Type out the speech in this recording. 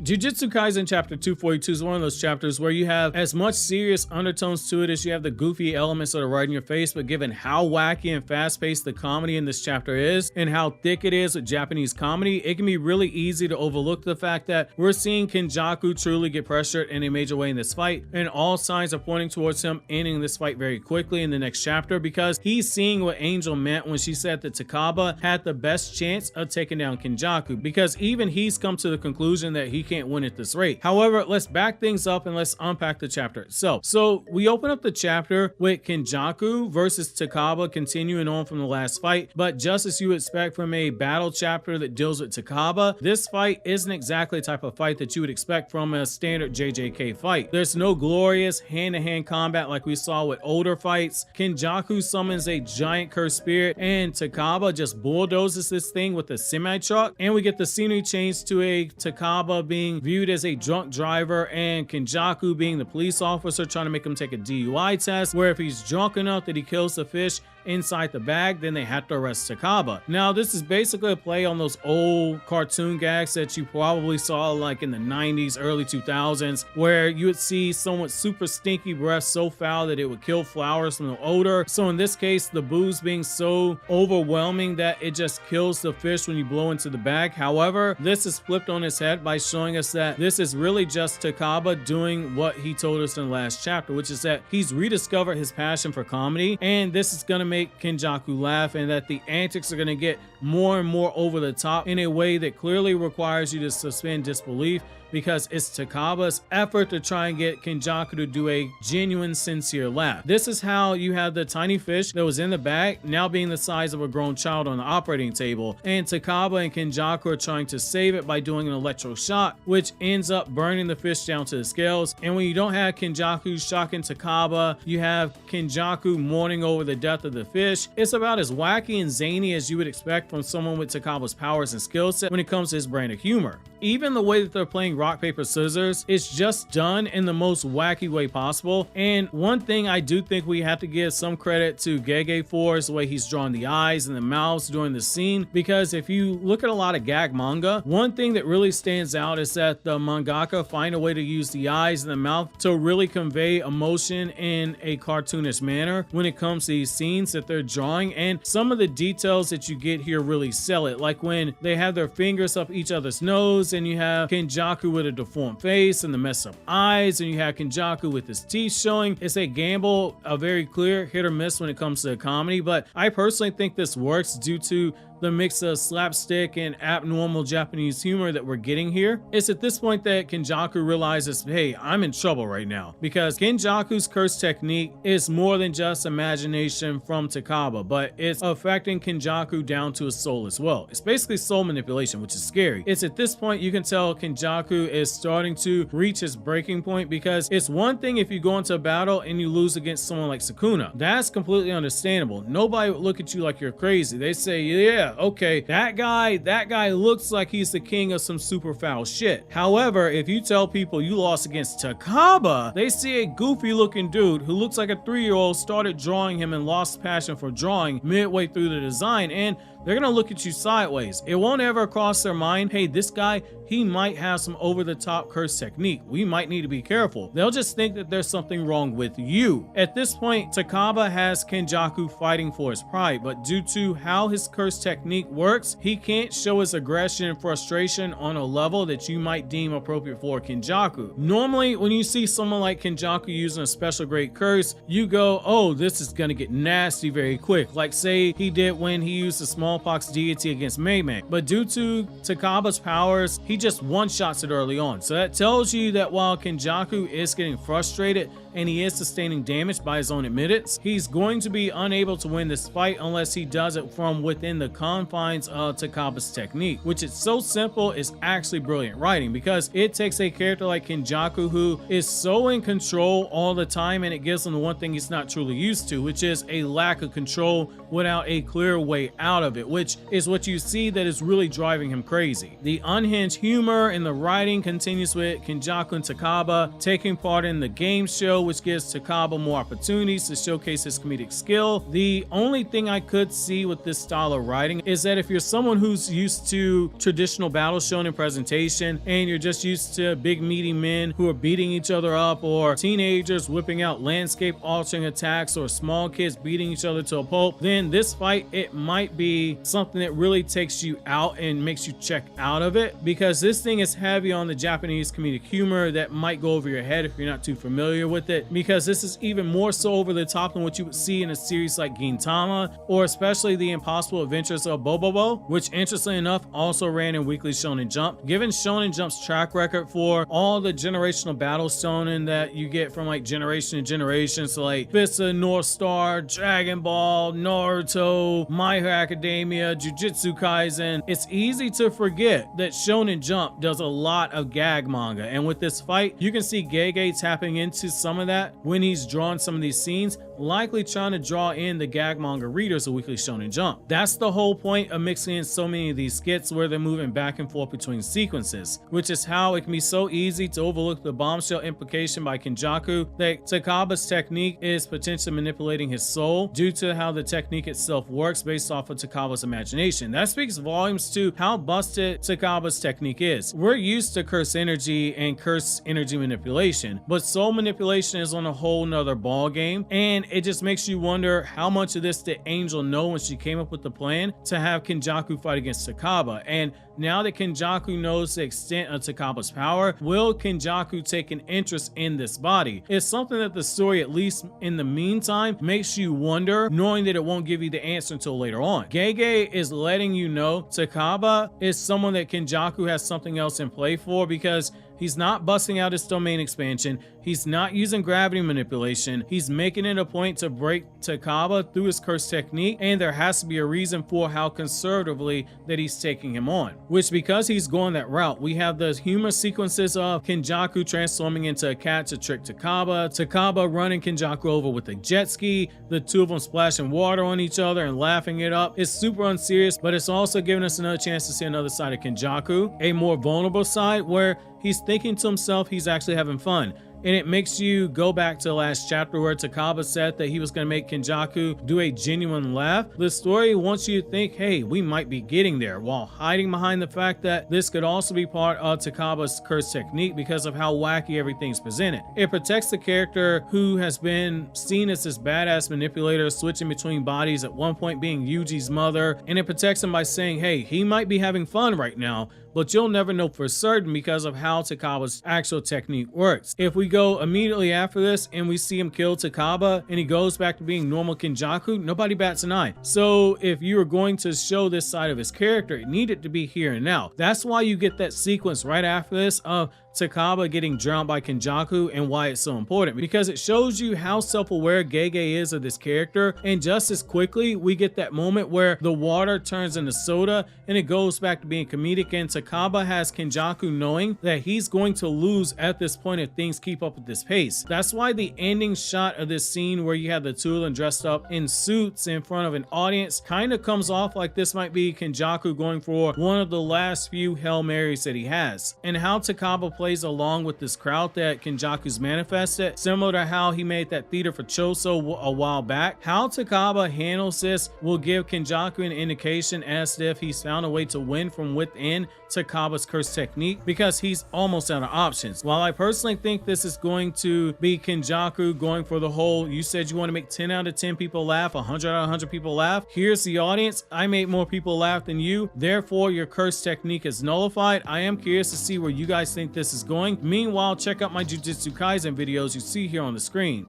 Jujutsu Kaisen chapter 242 is one of those chapters where you have as much serious undertones to it as you have the goofy elements that are right in your face, but given how wacky and fast-paced the comedy in this chapter is and how thick it is with Japanese comedy, it can be really easy to overlook the fact that we're seeing Kenjaku truly get pressured in a major way in this fight, and all signs are pointing towards him ending this fight very quickly in the next chapter, because he's seeing what Angel meant when she said that Takaba had the best chance of taking down Kenjaku, because even he's come to the conclusion that he can't win at this rate. However, let's back things up and let's unpack the chapter itself. So we open up the chapter with Kenjaku versus Takaba continuing on from the last fight, but just as you expect from a battle chapter that deals with Takaba, this fight isn't exactly the type of fight that you would expect from a standard JJK fight. There's no glorious hand-to-hand combat like we saw with older fights. Kenjaku summons a giant cursed spirit and Takaba just bulldozes this thing with a semi-truck, and we get the scenery change to a Takaba being viewed as a drunk driver and Kenjaku being the police officer trying to make him take a DUI test, where if he's drunk enough that he kills the fish inside the bag, then they have to arrest Takaba. Now, this is basically a play on those old cartoon gags that you probably saw like in the 90s, early 2000s, where you would see someone with super stinky breath so foul that it would kill flowers from the odor. So in this case, the booze being so overwhelming that it just kills the fish when you blow into the bag. However, this is flipped on its head by showing us that this is really just Takaba doing what he told us in the last chapter, which is that he's rediscovered his passion for comedy, and this is going to make Kenjaku laugh, and that the antics are going to get more and more over the top in a way that clearly requires you to suspend disbelief, because it's Takaba's effort to try and get Kenjaku to do a genuine, sincere laugh. This is how you have the tiny fish that was in the bag now being the size of a grown child on the operating table, and Takaba and Kenjaku are trying to save it by doing an electroshock, which ends up burning the fish down to the scales. And when you don't have Kenjaku shocking Takaba, you have Kenjaku mourning over the death of the fish. It's about as wacky and zany as you would expect from someone with Takaba's powers and skill set when it comes to his brand of humor. Even the way that they're playing rock, paper, scissors is just done in the most wacky way possible. And one thing I do think we have to give some credit to Gege for is the way he's drawn the eyes and the mouths during the scene, because if you look at a lot of gag manga, one thing that really stands out is that the mangaka find a way to use the eyes and the mouth to really convey emotion in a cartoonish manner when it comes to these scenes that they're drawing, and some of the details that you get here really sell it, like when they have their fingers up each other's nose and you have Kenjaku with a deformed face and the messed up eyes, and you have Kenjaku with his teeth showing. It's a gamble, a very clear hit or miss when it comes to the comedy, but I personally think this works due to the mix of slapstick and abnormal Japanese humor that we're getting here. It's at this point that Kenjaku realizes, hey, I'm in trouble right now, because Kenjaku's curse technique is more than just imagination from Takaba, but it's affecting Kenjaku down to his soul as well. It's basically soul manipulation, which is scary. It's at this point you can tell Kenjaku is starting to reach his breaking point, because it's one thing if you go into a battle and you lose against someone like Sukuna. That's completely understandable. Nobody would look at you like you're crazy. They say, yeah, okay, that guy looks like he's the king of some super foul shit. However, if you tell people you lost against Takaba, they see a goofy looking dude who looks like a 3-year-old started drawing him and lost passion for drawing midway through the design, and they're gonna look at you sideways. It won't ever cross their mind, hey, this guy, he might have some over-the-top curse technique. We might need to be careful. They'll just think that there's something wrong with you. At this point, Takaba has Kenjaku fighting for his pride, but due to how his curse technique works, he can't show his aggression and frustration on a level that you might deem appropriate for Kenjaku. Normally, when you see someone like Kenjaku using a special grade curse, you go, oh, this is gonna get nasty very quick. Like say he did when he used the smallpox deity against Mei Mei. But due to Takaba's powers, he just one-shots it early on. So that tells you that while Kenjaku is getting frustrated and he is sustaining damage by his own admittance, he's going to be unable to win this fight unless he does it from within the confines of Takaba's technique, which is so simple is actually brilliant writing, because it takes a character like Kenjaku who is so in control all the time, and it gives him the one thing he's not truly used to, which is a lack of control without a clear way out of it, which is what you see that is really driving him crazy. The unhinged humor in the writing continues with Kenjaku and Takaba taking part in the game show, which gives Takaba more opportunities to showcase his comedic skill. The only thing I could see with this style of writing is that if you're someone who's used to traditional battle shonen presentation and you're just used to big meaty men who are beating each other up, or teenagers whipping out landscape altering attacks, or small kids beating each other to a pulp, then this fight, it might be something that really takes you out and makes you check out of it, because this thing is heavy on the Japanese comedic humor that might go over your head if you're not too familiar with it, because this is even more so over the top than what you would see in a series like Gintama, or especially the Impossible Adventures of Bobobo, which interestingly enough also ran in Weekly Shonen Jump. Given Shonen Jump's track record for all the generational battle shonen that you get from like generation to generation, so like Fist of the North Star, Dragon Ball, Naruto, My Hero Academia, Jujutsu Kaisen, it's easy to forget that Shonen Jump does a lot of gag manga, and with this fight you can see Gege tapping into some of that when he's drawn some of these scenes, likely trying to draw in the gag manga readers of Weekly Shonen Jump. That's the whole point of mixing in so many of these skits where they're moving back and forth between sequences, which is how it can be so easy to overlook the bombshell implication by Kenjaku that Takaba's technique is potentially manipulating his soul due to how the technique itself works based off of Takaba's imagination. That speaks volumes to how busted Takaba's technique is. We're used to curse energy and curse energy manipulation, but soul manipulation is on a whole nother ball game, and it just makes you wonder how much of this did Angel know when she came up with the plan to have Kenjaku fight against Takaba. And now that Kenjaku knows the extent of Takaba's power, will Kenjaku take an interest in this body? It's something that the story, at least in the meantime, makes you wonder, knowing that it won't give you the answer until later on. Gege is letting you know Takaba is someone that Kenjaku has something else in play for, because he's not busting out his domain expansion. He's not using gravity manipulation. He's making it a point to break Takaba through his curse technique, and there has to be a reason for how conservatively that he's taking him on. Which, because he's going that route, we have the humor sequences of Kenjaku transforming into a cat to trick Takaba, Takaba running Kenjaku over with a jet ski, the two of them splashing water on each other and laughing it up. It's super unserious, but it's also giving us another chance to see another side of Kenjaku, a more vulnerable side where he's thinking to himself he's actually having fun. And it makes you go back to the last chapter where Takaba said that he was going to make Kenjaku do a genuine laugh. The story wants you to think, hey, we might be getting there, while hiding behind the fact that this could also be part of Takaba's curse technique because of how wacky everything's presented. It protects the character who has been seen as this badass manipulator switching between bodies, at one point being Yuji's mother, and it protects him by saying, hey, he might be having fun right now, but you'll never know for certain because of how Takaba's actual technique works. If we go immediately after this and we see him kill Takaba and he goes back to being normal Kenjaku, nobody bats an eye. So if you were going to show this side of his character, it needed to be here and now. That's why you get that sequence right after this of Takaba getting drowned by Kenjaku, and why it's so important, because it shows you how self-aware Gege is of this character. And just as quickly we get that moment where the water turns into soda and it goes back to being comedic, and Takaba has Kenjaku knowing that he's going to lose at this point if things keep up with this pace. That's why the ending shot of this scene where you have the two of them dressed up in suits in front of an audience kind of comes off like this might be Kenjaku going for one of the last few Hail Marys that he has. And how Takaba plays along with this crowd that Kenjaku's manifested, similar to how he made that theater for Choso a while back. How Takaba handles this will give Kenjaku an indication as if he's found a way to win from within Takaba's curse technique, because he's almost out of options. While I personally think this is going to be Kenjaku going for the whole, you said you want to make 10 out of 10 people laugh, 100 out of 100 people laugh, here's the audience, I made more people laugh than you, therefore your curse technique is nullified. I am curious to see where you guys think this is going. Meanwhile, check out my Jujutsu Kaisen videos you see here on the screen.